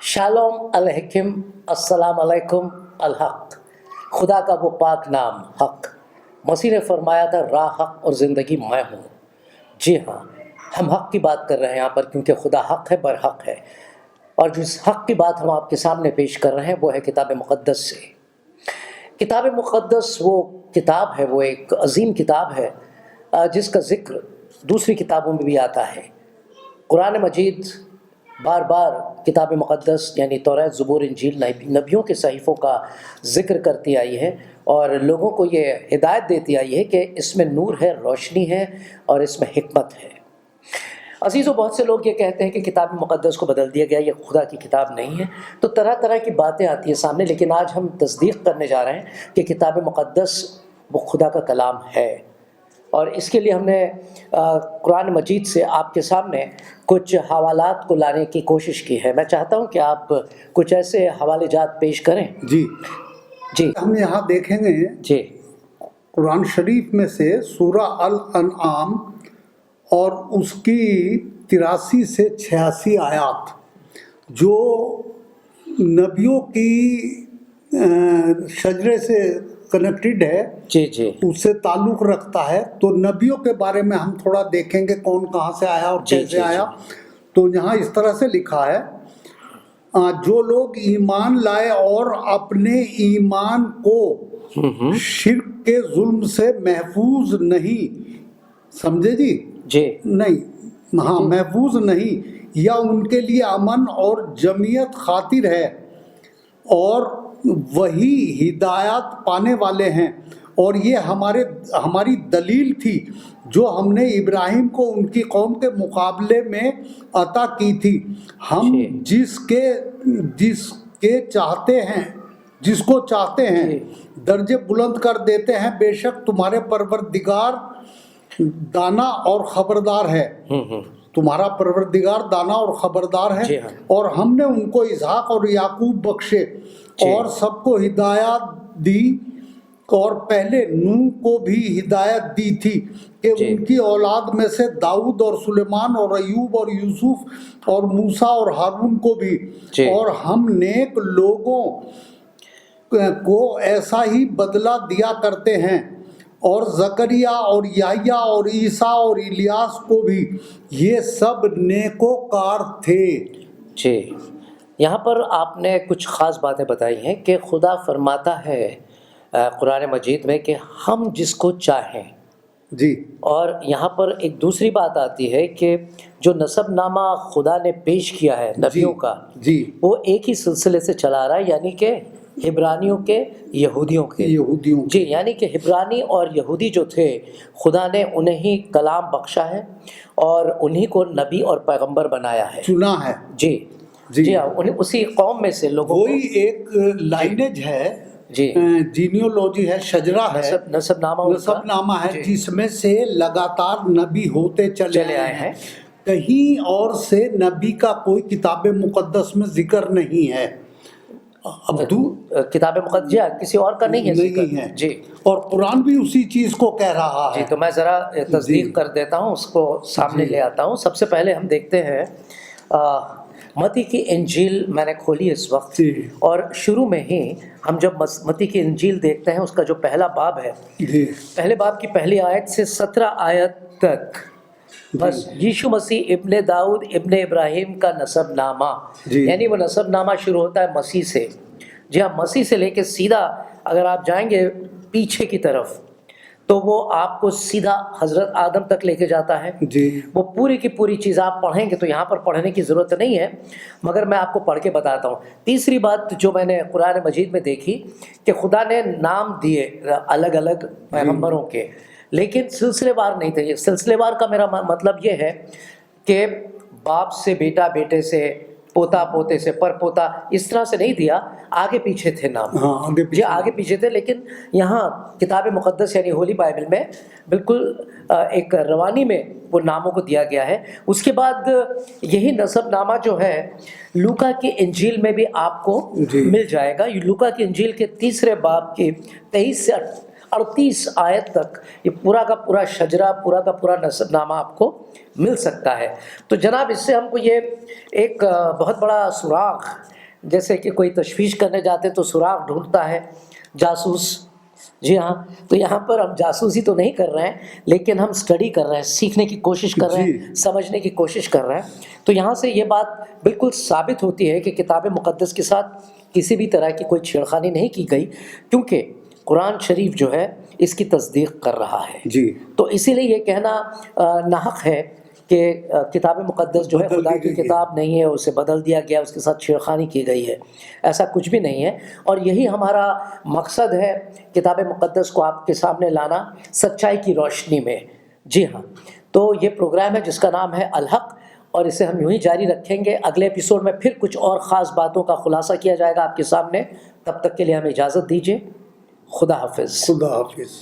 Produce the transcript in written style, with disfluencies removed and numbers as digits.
Shalom अलैकुम, अस्सलाम अलैकुम अलहक। खुदा का वो पाक नाम हक। मसीह ने फरमाया था राह हक और ज़िंदगी मैं हूँ। जी हाँ, हम हक की बात कर रहे हैं यहाँ पर, क्योंकि खुदा हक है, बरहक है। और जिस हक की बात हम आपके सामने पेश कर रहे हैं वो है किताब मुक़द्दस से। किताब मुक़द्दस वो किताब है, वो एक अजीम किताब है जिसका ज़िक्र दूसरी किताबों में भी आता है। कुरान मजीद बार बार किताब मुक़द्दस यानी तौरात, ज़बूर, इंजील नबियों के सहीफ़ों का ज़िक्र करती आई है और लोगों को ये हिदायत देती आई है कि इसमें नूर है, रोशनी है और इसमें हिकमत है। अज़ीज़ों, बहुत से लोग ये कहते हैं कि किताब मुक़द्दस को बदल दिया गया, ये खुदा की किताब नहीं है। तो तरह तरह की बातें आती हैं सामने, लेकिन आज हम तस्दीक़ करने जा रहे हैं कि किताब मुक़द्दस वो खुदा का कलाम है। और इसके लिए हमने कुरान मजीद से आपके सामने कुछ हवालात को लाने की कोशिश की है। मैं चाहता हूं कि आप कुछ ऐसे हवाले जात पेश करें। जी हम यहाँ देखेंगे जी कुरान शरीफ में से सूरा अल अनआम और उसकी 83 से 86 आयात जो नबियों की शजरे से कनेक्टेड है, जी उससे ताल्लुक़ रखता है। तो नबियों के बारे में हम थोड़ा देखेंगे कौन कहाँ से आया और कैसे आया। तो यहाँ इस तरह से लिखा है, जो लोग ईमान लाए और अपने ईमान को शिर्क के जुल्म से महफूज नहीं, समझे जी नहीं, हाँ महफूज नहीं, या उनके लिए अमन और जमीयत खातिर है और वही हिदायत पाने वाले हैं। और ये हमारी दलील थी जो हमने इब्राहिम को उनकी कौम के मुकाबले में अता की थी। हम जिसको चाहते हैं दर्जे बुलंद कर देते हैं। बेशक तुम्हारे परवरदिगार दाना और खबरदार है। तुम्हारा परवरदिगार दाना और खबरदार है। और हमने उनको इसहाक और याकूब बख्शे और सबको हिदायत दी, और पहले नूह को भी हिदायत दी थी कि उनकी औलाद में से दाऊद और सुलेमान और अयूब और यूसुफ और मूसा और हारून को भी। और हम नेक लोगों को ऐसा ही बदला दिया करते हैं। और जकरिया और याह्या और ईसा और इलियास को भी, ये सब नेकोकार थे। जी, यहाँ पर आपने कुछ ख़ास बातें बताई हैं कि खुदा फरमाता है कुरान मजीद में कि हम जिसको चाहें जी। और यहाँ पर एक दूसरी बात आती है कि जो नसबनामा खुदा ने पेश किया है नबियों का जी, वो एक ही सिलसिले से चला रहा है, यानी कि इब्रानियों के यहूदियों जी, यानी कि इब्रानी और यहूदी जो थे, खुदा ने उन्हें ही कलाम बख्शा है और उन्हीं को नबी और पैगंबर बनाया है, चुना है। जी हाँ, उन्हें उसी कौम में से लोगों वही एक लाइनेज है जी, जीनियोलॉजी है, शजरा है, नसबनामा है, जिसमें से लगातार नबी होते चले आए हैं। कहीं और से नबी का कोई किताब मुक़द्दस में जिक्र नहीं है। किताब मुक़द्दस किसी और का नहीं है जी। और कुरान भी उसी चीज़ को कह रहा है। तो मैं ज़रा तस्दीक कर देता हूँ, उसको सामने ले आता हूँ। सबसे पहले हम देखते हैं मत्ती की इंजील मैंने खोली इस वक्त, और शुरू में ही हम जब मत्ती की इंजील देखते हैं, उसका जो पहला बाब है, पहले बाब की पहली आयत से 17 आयत तक बस यीशु मसीह इब्ने दाऊद इब्ने इब्राहिम का नसबनामा, यानी वो नसबनामा शुरू होता है मसीह से। जी हाँ, मसीह से लेके सीधा अगर आप जाएंगे पीछे की तरफ तो वो आपको सीधा हज़रत आदम तक लेके जाता है जी। वो पूरी की पूरी चीज़ आप पढ़ेंगे तो यहाँ पर पढ़ने की ज़रूरत नहीं है, मगर मैं आपको पढ़ के बताता हूँ। तीसरी बात जो मैंने कुरान मजीद में देखी कि खुदा ने नाम दिए अलग अलग पैगंबरों के, लेकिन सिलसिलेवार नहीं थे। सिलसिलेवार का मेरा मतलब ये है कि बाप से बेटा, बेटे से पोता, पोते से परपोता, इस तरह से नहीं दिया, आगे पीछे थे नाम। आगे पीछे थे। लेकिन यहाँ किताब मुक़द्दस यानी होली बाइबल में बिल्कुल एक रवानी में वो नामों को दिया गया है। उसके बाद यही नसबनामा जो है लूका की इंजील में भी आपको मिल जाएगा। लूका की इंजील के 3 बाब की 23 से 38 आयत तक ये पूरा का पूरा शजरा, पूरा का पूरा नसबनामा आपको मिल सकता है। तो जनाब, इससे हमको ये एक बहुत बड़ा सुराग جیسے کہ کوئی تشویش کرنے جاتے تو سراغ ڈھونڈتا ہے جاسوس. جی ہاں، تو یہاں پر ہم جاسوسی تو نہیں کر رہے ہیں، لیکن ہم اسٹڈی کر رہے ہیں، سیکھنے کی کوشش کر رہے ہیں، سمجھنے کی کوشش کر رہے ہیں. تو یہاں سے یہ بات بالکل ثابت ہوتی ہے کہ کتاب مقدس کے ساتھ کسی بھی طرح کی کوئی چھیڑخانی نہیں کی گئی، کیونکہ قرآن شریف جو ہے اس کی تصدیق کر رہا ہے. جی، تو اسی لیے یہ کہنا ناحق ہے کہ کتاب مقدس جو ہے خدا کی کتاب نہیں ہے، اسے بدل دیا گیا، اس کے ساتھ چھیڑخانی کی گئی ہے. ایسا کچھ بھی نہیں ہے، اور یہی ہمارا مقصد ہے، کتاب مقدس کو آپ کے سامنے لانا سچائی کی روشنی میں. جی ہاں، تو یہ پروگرام ہے جس کا نام ہے الحق، اور اسے ہم یوں ہی جاری رکھیں گے. اگلے ایپیسوڈ میں پھر کچھ اور خاص باتوں کا خلاصہ کیا جائے گا آپ کے سامنے. تب تک کے لیے ہمیں اجازت دیجیے. خدا حافظ. خدا حافظ.